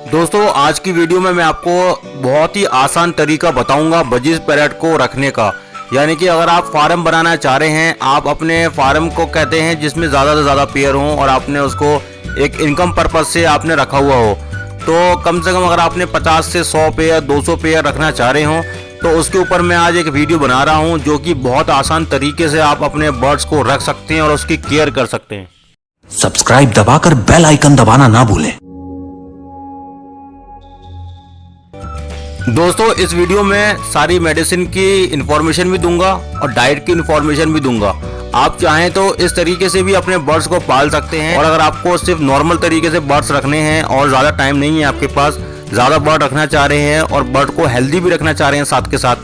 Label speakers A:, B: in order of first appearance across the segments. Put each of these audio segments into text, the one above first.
A: दोस्तों आज की वीडियो में मैं आपको बहुत ही आसान तरीका बताऊंगा बजीज पैरेट को रखने का। यानी कि अगर आप फार्म बनाना चाह रहे हैं, आप अपने फार्म को कहते हैं जिसमें ज़्यादा से ज़्यादा पेयर हों और आपने उसको एक इनकम पर्पज़ से आपने रखा हुआ हो, तो कम से कम अगर आपने 50 से 100 पेयर 200 पेयर रखना चाह रहे हो तो उसके ऊपर मैं आज एक वीडियो बना रहा हूं जो कि बहुत आसान तरीके से आप अपने बर्ड्स को रख सकते हैं और उसकी केयर कर सकते हैं।
B: सब्सक्राइब दबाकर बेल आइकन दबाना ना भूलें।
A: दोस्तों इस वीडियो में सारी मेडिसिन की इंफॉर्मेशन भी दूंगा और डाइट की इंफॉर्मेशन भी दूंगा। आप चाहें तो इस तरीके से भी अपने बर्ड्स को पाल सकते हैं, और अगर आपको सिर्फ नॉर्मल तरीके से बर्ड्स रखने हैं और ज़्यादा टाइम नहीं है आपके पास, ज़्यादा बर्ड रखना चाह रहे हैं और बर्ड को हेल्दी भी रखना चाह रहे हैं साथ के साथ,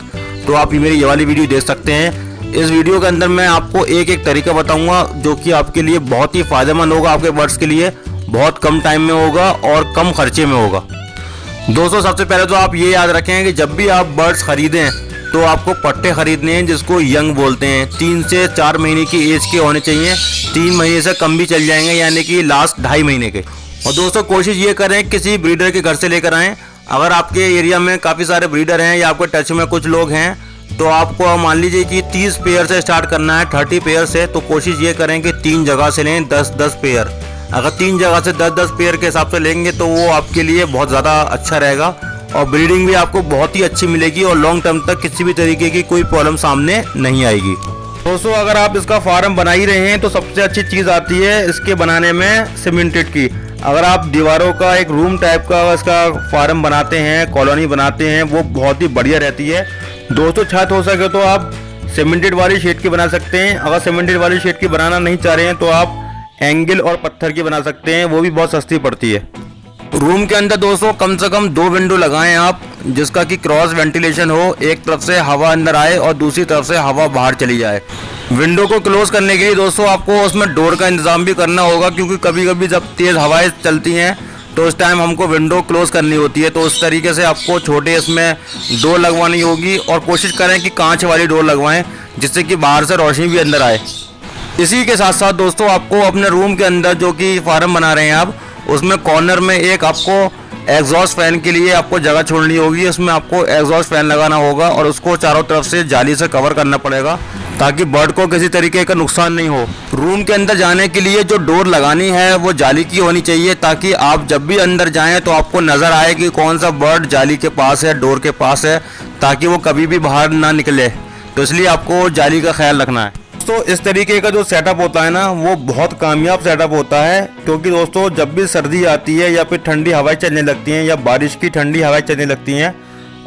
A: तो आप मेरी ये वाली वीडियो देख सकते हैं। इस वीडियो के अंदर मैं आपको एक एक तरीका बताऊंगा जो कि आपके लिए बहुत ही फायदेमंद होगा, आपके बर्ड्स के लिए बहुत कम टाइम में होगा और कम खर्चे में होगा। दोस्तों सबसे पहले तो आप ये याद रखें कि जब भी आप बर्ड्स खरीदें तो आपको पट्टे खरीदने हैं जिसको यंग बोलते हैं। 3 से 4 महीने की एज के होने चाहिए, 3 महीने से कम भी चल जाएंगे, यानी कि लास्ट 2.5 महीने के। और दोस्तों कोशिश ये करें किसी ब्रीडर के घर से लेकर आएँ। अगर आपके एरिया में काफ़ी सारे ब्रीडर हैं या आपके टच में कुछ लोग हैं तो आपको मान लीजिए कि 30 पेयर से स्टार्ट करना है, 30 पेयर से, तो कोशिश ये करें कि 3 जगह से लें 10-10 पेयर। अगर 3 जगह से 10-10 पेयर के हिसाब से लेंगे तो वो आपके लिए बहुत ज़्यादा अच्छा रहेगा और ब्रीडिंग भी आपको बहुत ही अच्छी मिलेगी और लॉन्ग टर्म तक किसी भी तरीके की कोई प्रॉब्लम सामने नहीं आएगी। दोस्तों अगर आप इसका फार्म बना ही रहे हैं तो सबसे अच्छी चीज़ आती है इसके बनाने में सीमेंटेड की। अगर आप दीवारों का एक रूम टाइप का इसका फार्म बनाते हैं, कॉलोनी बनाते हैं, वो बहुत ही बढ़िया रहती है। दोस्तों छत हो सके तो आप सीमेंटेड वाली शीट की बना सकते हैं। अगर सीमेंटेड वाली शीट की बनाना नहीं चाह रहे हैं तो आप एंगल और पत्थर की बना सकते हैं, वो भी बहुत सस्ती पड़ती है। रूम के अंदर दोस्तों कम से कम 2 विंडो लगाएं आप, जिसका कि क्रॉस वेंटिलेशन हो, एक तरफ से हवा अंदर आए और दूसरी तरफ से हवा बाहर चली जाए। विंडो को क्लोज करने के लिए दोस्तों आपको उसमें डोर का इंतजाम भी करना होगा, क्योंकि कभी कभी जब तेज़ हवाएं चलती हैं तो उस टाइम हमको विंडो क्लोज करनी होती है। तो उस तरीके से आपको छोटे इसमें डोर लगवानी होगी और कोशिश करें कि कांच वाली डोर लगवाएं जिससे कि बाहर से रोशनी भी अंदर आए। इसी के साथ साथ दोस्तों आपको अपने रूम के अंदर जो कि फार्म बना रहे हैं आप, उसमें कॉर्नर में एक आपको एग्जॉस्ट फैन के लिए आपको जगह छोड़नी होगी। उसमें आपको एग्जॉस्ट फैन लगाना होगा और उसको चारों तरफ से जाली से कवर करना पड़ेगा ताकि बर्ड को किसी तरीके का नुकसान नहीं हो। रूम के अंदर जाने के लिए जो डोर लगानी है वो जाली की होनी चाहिए, ताकि आप जब भी अंदर जाएं तो आपको नज़र आए कि कौन सा बर्ड जाली के पास है, डोर के पास है, ताकि वो कभी भी बाहर ना निकले। तो इसलिए आपको जाली का ख्याल रखना है। तो इस तरीके का जो सेटअप होता है ना वो बहुत कामयाब सेटअप होता है, क्योंकि दोस्तों जब भी सर्दी आती है या फिर ठंडी हवाएं चलने लगती हैं या बारिश की ठंडी हवाएं चलने लगती हैं,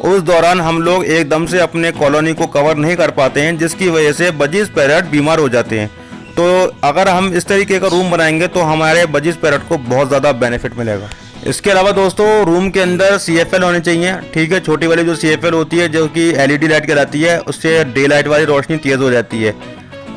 A: उस दौरान हम लोग एकदम से अपने कॉलोनी को कवर नहीं कर पाते हैं, जिसकी वजह से बजीज पैरेट बीमार हो जाते हैं। तो अगर हम इस तरीके का रूम बनाएंगे तो हमारे बजीज पैरेट को बहुत ज़्यादा बेनिफिट मिलेगा। इसके अलावा दोस्तों रूम के अंदर CFL होने चाहिए, ठीक है। छोटी वाली जो CFL होती है जो कि LED लाइट कहलाती है, उससे डे लाइट वाली रोशनी तेज़ हो जाती है।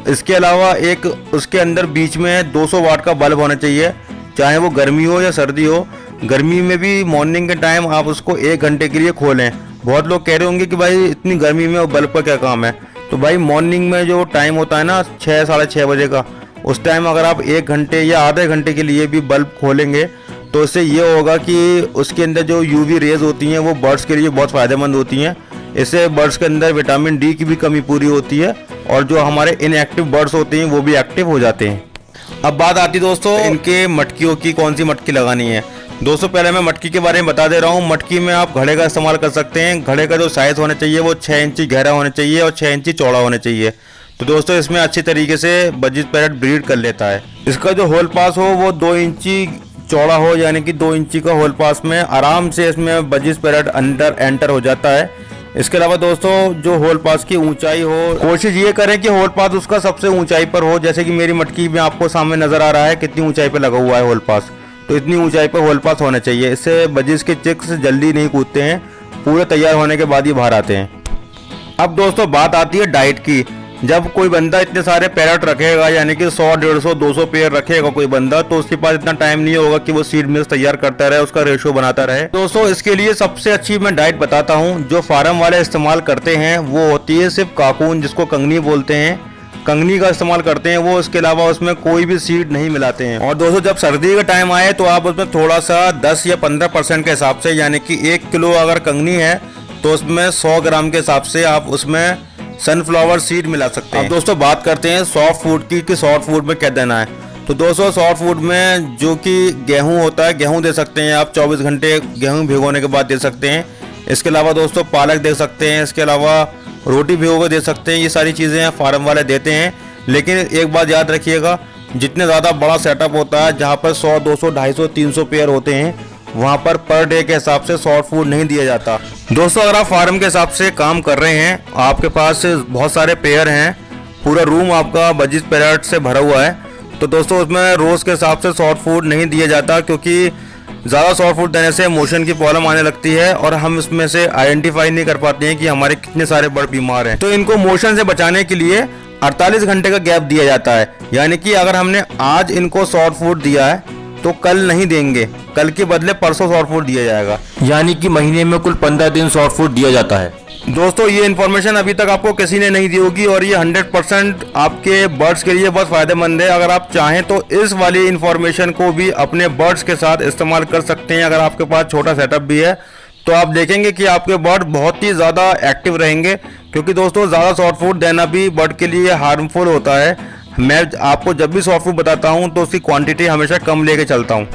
A: इसके अलावा एक उसके अंदर बीच में 200 वाट का बल्ब होना चाहिए, चाहे वो गर्मी हो या सर्दी हो। गर्मी में भी मॉर्निंग के टाइम आप उसको 1 घंटे के लिए खोलें। बहुत लोग कह रहे होंगे कि भाई इतनी गर्मी में बल्ब का क्या काम है, तो भाई मॉर्निंग में जो टाइम होता है ना 6 साढ़े 6 बजे का, उस टाइम अगर आप 1 घंटे या आधे घंटे के लिए भी बल्ब खोलेंगे तो इससे ये होगा कि उसके अंदर जो UV रेज होती हैं वो बर्ड्स के लिए बहुत फ़ायदेमंद होती हैं। इससे बर्ड्स के अंदर विटामिन D की भी कमी पूरी होती है और जो हमारे इनएक्टिव बर्ड्स होते हैं वो भी एक्टिव हो जाते हैं। अब बात आती है दोस्तों इनके मटकियों की, कौन सी मटकी लगानी है। दोस्तों पहले मैं मटकी के बारे में बता दे रहा हूँ। मटकी में आप घड़े का इस्तेमाल कर सकते हैं। घड़े का जो साइज़ होना चाहिए वो 6 इंची गहरा होना चाहिए और 6 इंची चौड़ा होना चाहिए। तो दोस्तों इसमें अच्छी तरीके से बजीज पैरेट ब्रीड कर लेता है। इसका जो होल पास हो वो 2 इंची चौड़ा हो, यानी कि 2 इंची का होल पास में आराम से इसमें बजीज पैरेट अंदर एंटर हो जाता है। इसके अलावा दोस्तों जो होल पास की ऊंचाई हो, कोशिश ये करें कि होल पास उसका सबसे ऊंचाई पर हो। जैसे कि मेरी मटकी में आपको सामने नजर आ रहा है कितनी ऊंचाई पे लगा हुआ है होल पास, तो इतनी ऊंचाई पर होल पास होना चाहिए। इससे बजीज के चिक्स जल्दी नहीं कूदते हैं, पूरे तैयार होने के बाद ही बाहर आते हैं। अब दोस्तों बात आती है डाइट की। जब कोई बंदा इतने सारे पैरेट रखेगा, यानी कि 100, 150, 200 पेयर रखेगा कोई बंदा, तो उसके पास इतना टाइम नहीं होगा कि वो सीड मिल्स तैयार करता रहे, उसका रेशो बनाता रहे। दोस्तों इसके लिए सबसे अच्छी मैं डाइट बताता हूँ जो फार्म वाले इस्तेमाल करते हैं, वो होती है सिर्फ काकून, जिसको कंगनी बोलते हैं। कंगनी का इस्तेमाल करते हैं वो, इसके अलावा उसमें कोई भी सीड नहीं मिलाते हैं। और दोस्तों जब सर्दी का टाइम आए तो आप उसमें थोड़ा सा 10 या 15% के हिसाब से, यानी कि 1 किलो अगर कंगनी है तो उसमें 100 ग्राम के हिसाब से आप उसमें सनफ्लावर सीड मिला सकते हैं। अब दोस्तों बात करते हैं सॉफ्ट फूड की कि सॉफ्ट फूड में क्या देना है। तो दोस्तों सॉफ्ट फूड में जो कि गेहूं होता है, गेहूं दे सकते हैं आप, 24 घंटे गेहूं भिगोने के बाद दे सकते हैं। इसके अलावा दोस्तों पालक दे सकते हैं, इसके अलावा रोटी भिगो के दे सकते हैं। ये सारी चीज़ें फार्म वाले देते हैं, लेकिन एक बात याद रखिएगा, जितने ज़्यादा बड़ा सेटअप होता है जहाँ पर 100, 200, 250, 300 पेयर होते हैं, वहाँ पर डे के हिसाब से सॉफ्ट फूड नहीं दिया जाता। दोस्तों अगर आप फार्म के हिसाब से काम कर रहे हैं, आपके पास बहुत सारे पेयर हैं, पूरा रूम आपका 25 पैरेट से भरा हुआ है, तो दोस्तों उसमें रोज़ के हिसाब से सॉफ्ट फूड नहीं दिया जाता, क्योंकि ज़्यादा सॉफ्ट फूड देने से मोशन की प्रॉब्लम आने लगती है और हम इसमें से आइडेंटिफाई नहीं कर पाते हैं कि हमारे कितने सारे बर्ड बीमार हैं। तो इनको मोशन से बचाने के लिए 48 घंटे का गैप दिया जाता है, यानी कि अगर हमने आज इनको सॉफ्ट फूड दिया है तो कल नहीं देंगे, कल के बदले परसों सॉफ्ट फूड दिया जाएगा, यानी कि महीने में कुल 15 दिन सॉफ्ट फूड दिया जाता है। दोस्तों ये इन्फॉर्मेशन अभी तक आपको किसी ने नहीं दी होगी और ये 100% आपके बर्ड्स के लिए बहुत फ़ायदेमंद है। अगर आप चाहें तो इस वाली इन्फॉर्मेशन को भी अपने बर्ड्स के साथ इस्तेमाल कर सकते हैं। अगर आपके पास छोटा सेटअप भी है तो आप देखेंगे कि आपके बर्ड बहुत ही ज़्यादा एक्टिव रहेंगे, क्योंकि दोस्तों ज़्यादा सॉफ्ट फूड देना भी बर्ड के लिए हार्मफुल होता है। मैं आपको जब भी सॉफ्ट फूड बताता हूँ तो उसकी क्वांटिटी हमेशा कम लेके चलता हूँ,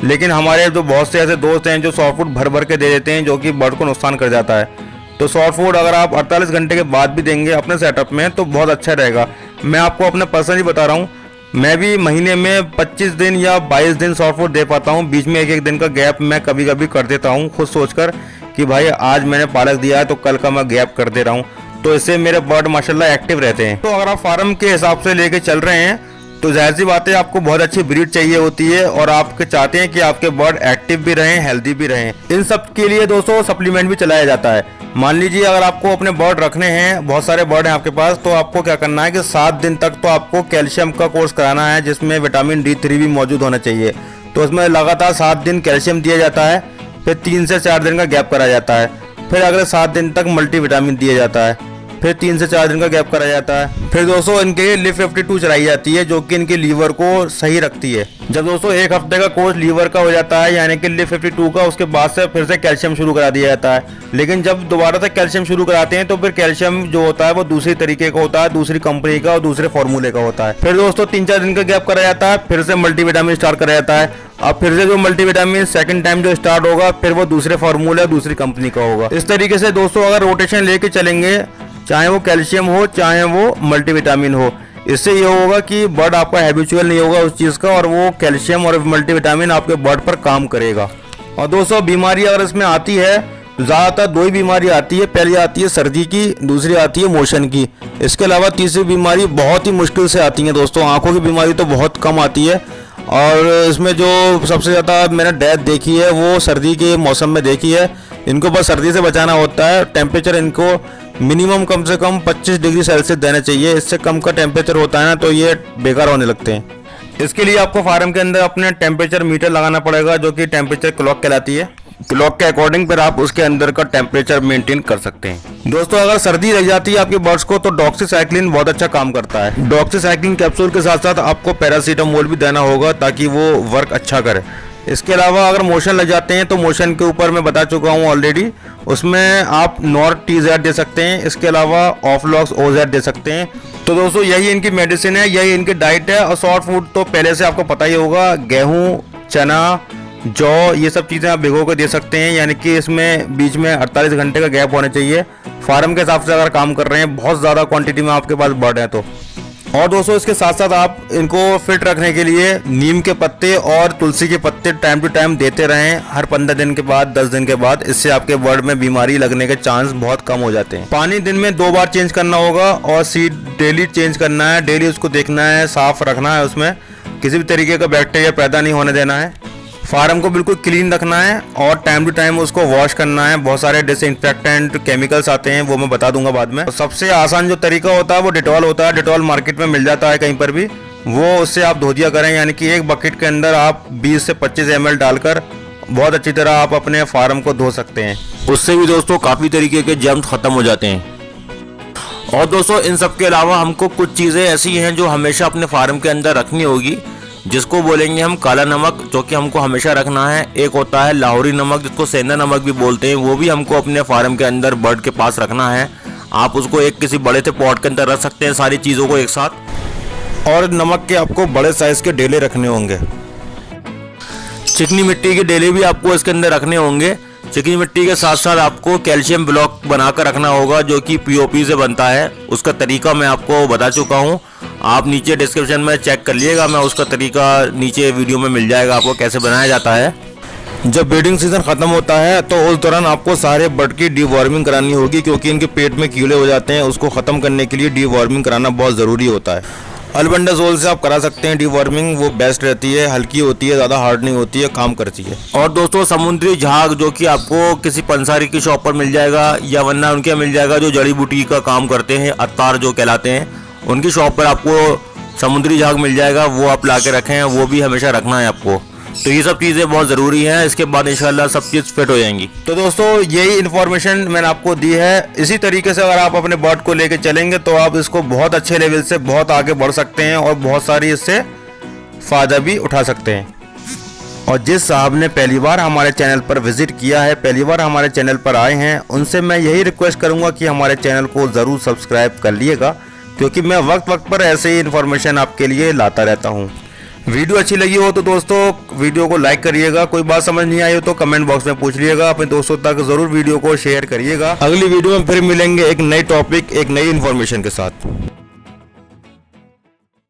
A: लेकिन हमारे जो बहुत से ऐसे दोस्त हैं जो सॉफ्ट फूड भर भर के दे देते हैं, जो कि बर्ड को नुकसान कर जाता है। तो सॉफ्ट फूड अगर आप 48 घंटे के बाद भी देंगे अपने सेटअप में तो बहुत अच्छा रहेगा। मैं आपको अपना पर्सनली बता रहा हूँ, मैं भी महीने में 25 दिन या 22 दिन सॉफ्ट फूड दे पाता हूँ। बीच में एक दिन का गैप मैं कभी कभी कर देता हूँ, खुद सोचकर कि भाई आज मैंने पालक दिया है तो कल का मैं गैप कर दे रहा हूँ, तो इससे मेरे बर्ड माशाल्लाह एक्टिव रहते हैं। तो अगर आप फार्म के हिसाब से लेके चल रहे हैं तो जाहिर सी बात है आपको बहुत अच्छी ब्रीड चाहिए होती है और आप चाहते हैं कि आपके बर्ड एक्टिव भी रहें, हेल्दी भी रहें। इन सब के लिए दोस्तों सप्लीमेंट भी चलाया जाता है। मान लीजिए अगर आपको अपने बर्ड रखने हैं, बहुत सारे बर्ड हैं आपके पास, तो आपको क्या करना है कि 7 दिन तक तो आपको कैल्शियम का कोर्स कराना है, जिसमें विटामिन D3 भी मौजूद होना चाहिए। तो उसमें लगातार 7 दिन कैल्शियम दिया जाता है, फिर 3 से 4 दिन का गैप करा जाता है, फिर अगले 7 दिन तक मल्टीविटामिन दिया जाता है, फिर 3 से 4 दिन का गैप करा जाता है। फिर दोस्तों इनके लिव 52 चलाई जाती है, जो कि इनके लीवर को सही रखती है। जब दोस्तों 1 हफ्ते का कोर्स लीवर का हो जाता है, यानी कि लिव 52 का, उसके बाद से फिर से कैल्शियम शुरू करा दिया जाता है। लेकिन जब दोबारा से कैल्शियम शुरू कराते हैं तो फिर कैल्शियम जो होता है वो दूसरी तरीके का होता है, दूसरी कंपनी का और दूसरे फॉर्मूले का होता है। फिर दोस्तों 3-4 दिन का गैप करा जाता है, फिर से मल्टीविटामिन स्टार्ट करा जाता है। अब फिर से जो मल्टीविटामिन सेकंड टाइम जो स्टार्ट होगा, फिर वो दूसरे फॉर्मूले दूसरी कंपनी का होगा। इस तरीके से दोस्तों अगर रोटेशन लेके चलेंगे, चाहे वो कैल्शियम हो चाहे वो मल्टीविटामिन हो, इससे ये होगा कि बर्ड आपका हैबिचुअल नहीं होगा उस चीज़ का और वो कैल्शियम और मल्टीविटामिन आपके बर्ड पर काम करेगा। और दोस्तों बीमारी अगर इसमें आती है, ज़्यादातर 2 ही बीमारी आती है। पहली आती है सर्दी की, दूसरी आती है मोशन की। इसके अलावा तीसरी बीमारी बहुत ही मुश्किल से आती है दोस्तों। आँखों की बीमारी तो बहुत कम आती है और इसमें जो सबसे ज़्यादा मैंने डेथ देखी है वो सर्दी के मौसम में देखी है। इनको बस सर्दी से बचाना होता है। टेम्परेचर इनको मिनिमम कम से कम 25 डिग्री सेल्सियस देना चाहिए। इससे कम का टेम्परेचर होता है ना तो ये बेकार होने लगते हैं। इसके लिए आपको फार्म के अंदर अपने टेम्परेचर मीटर लगाना पड़ेगा, जो कि टेम्परेचर क्लॉक कहलाती है। क्लॉक के अकॉर्डिंग फिर आप उसके अंदर का टेम्परेचर मेंटेन कर सकते हैं। दोस्तों अगर सर्दी लग जाती है आपके बर्ड्स को तो डॉक्सीसाइक्लिन बहुत अच्छा काम करता है। डॉक्सीसाइक्लिन कैप्सूल के साथ साथ आपको पैरासीटामोल भी देना होगा ताकि वो वर्क अच्छा करे। इसके अलावा अगर मोशन लग जाते हैं तो मोशन के ऊपर मैं बता चुका हूँ ऑलरेडी, उसमें आप नॉर-TZ दे सकते हैं। इसके अलावा ऑफलॉक्स OZ दे सकते हैं। तो दोस्तों यही इनकी मेडिसिन है, यही इनकी डाइट है। और सॉफ्ट फूड तो पहले से आपको पता ही होगा, गेहूँ, चना, जौ, ये सब चीज़ें आप भिगो के दे सकते हैं, यानी कि इसमें बीच में 48 घंटे का गैप होना चाहिए। फार्म के हिसाब से अगर काम कर रहे हैं, बहुत ज़्यादा क्वांटिटी में आपके पास बर्ड है तो। और दोस्तों इसके साथ साथ आप इनको फिट रखने के लिए नीम के पत्ते और तुलसी के पत्ते टाइम टू टाइम देते रहें, हर 15 दिन के बाद, 10 दिन के बाद। इससे आपके बर्ड में बीमारी लगने के चांस बहुत कम हो जाते हैं। पानी दिन में 2 बार चेंज करना होगा और सीड डेली चेंज करना है। डेली उसको देखना है, साफ रखना है, उसमें किसी भी तरीके का बैक्टीरिया पैदा नहीं होने देना है। फार्म को बिल्कुल क्लीन रखना है और टाइम टू टाइम उसको वॉश करना है। बहुत सारे डिसइंफेक्टेंट केमिकल्स आते हैं, वो मैं बता दूंगा बाद में। सबसे आसान जो तरीका होता है वो डेटॉल होता है। डेटॉल मार्केट में मिल जाता है कहीं पर भी, वो उससे आप धो दिया करें। यानी कि एक बकेट के अंदर आप 20 से 25 ml डालकर बहुत अच्छी तरह आप अपने फार्म को धो सकते हैं। उससे भी दोस्तों काफ़ी तरीके के जर्म्स ख़त्म हो जाते हैं। और दोस्तों इन सब के अलावा हमको कुछ चीज़ें ऐसी हैं जो हमेशा अपने फार्म के अंदर रखनी होगी, जिसको बोलेंगे हम काला नमक, जो कि हमको हमेशा रखना है। एक होता है लाहौरी नमक, जिसको सेंधा नमक भी बोलते हैं, वो भी हमको अपने फार्म के अंदर बर्ड के पास रखना है। आप उसको एक किसी बड़े से पॉट के अंदर रख सकते हैं, सारी चीज़ों को एक साथ। और नमक के आपको बड़े साइज़ के डेले रखने होंगे। चिकनी मिट्टी के डेले भी आपको इसके अंदर रखने होंगे। चिकनी मिट्टी के साथ साथ आपको कैल्शियम ब्लॉक बनाकर रखना होगा, जो कि पीओपी से बनता है। उसका तरीका मैं आपको बता चुका हूँ, आप नीचे डिस्क्रिप्शन में चेक कर लीजिएगा। मैं उसका तरीका नीचे वीडियो में मिल जाएगा आपको कैसे बनाया जाता है। जब ब्रीडिंग सीजन खत्म होता है तो उस दौरान आपको सारे बर्ड की डीवॉर्मिंग करानी होगी, क्योंकि इनके पेट में कीड़े हो जाते हैं। उसको ख़त्म करने के लिए डीवॉर्मिंग कराना बहुत ज़रूरी होता है। अल्बेंडाजोल से आप करा सकते हैं डीवॉर्मिंग, वो बेस्ट रहती है, हल्की होती है, ज़्यादा हार्ड नहीं होती है, काम करती है। और दोस्तों समुद्री झाग, जो कि आपको किसी पंसारी की शॉप पर मिल जाएगा, या वरना उनके मिल जाएगा जो जड़ी बूटी का काम करते हैं, अत्तार जो कहलाते हैं, उनकी शॉप पर आपको समुद्री झाग मिल जाएगा। वो आप ला के रखें, वो भी हमेशा रखना है आपको। तो ये सब चीज़ें बहुत ज़रूरी हैं, इसके बाद इंशाल्लाह सब चीज़ फिट हो जाएंगी। तो दोस्तों यही इन्फॉर्मेशन मैंने आपको दी है। इसी तरीके से अगर आप अपने बर्ड को लेके चलेंगे तो आप इसको बहुत अच्छे लेवल से बहुत आगे बढ़ सकते हैं और बहुत सारी इससे फ़ायदा भी उठा सकते हैं। और जिस साहब ने पहली बार हमारे चैनल पर विजिट किया है, पहली बार हमारे चैनल पर आए हैं, उनसे मैं यही रिक्वेस्ट करूँगा कि हमारे चैनल को ज़रूर सब्सक्राइब कर लीजिएगा, क्योंकि मैं वक्त वक्त पर ऐसे ही इन्फॉर्मेशन आपके लिए लाता रहता हूँ। वीडियो अच्छी लगी हो तो दोस्तों वीडियो को लाइक करिएगा। कोई बात समझ नहीं आई हो तो कमेंट बॉक्स में पूछ लीजिएगा। अपने दोस्तों तक जरूर वीडियो को शेयर करिएगा। अगली वीडियो में फिर मिलेंगे एक नई टॉपिक, एक नई इन्फॉर्मेशन के साथ।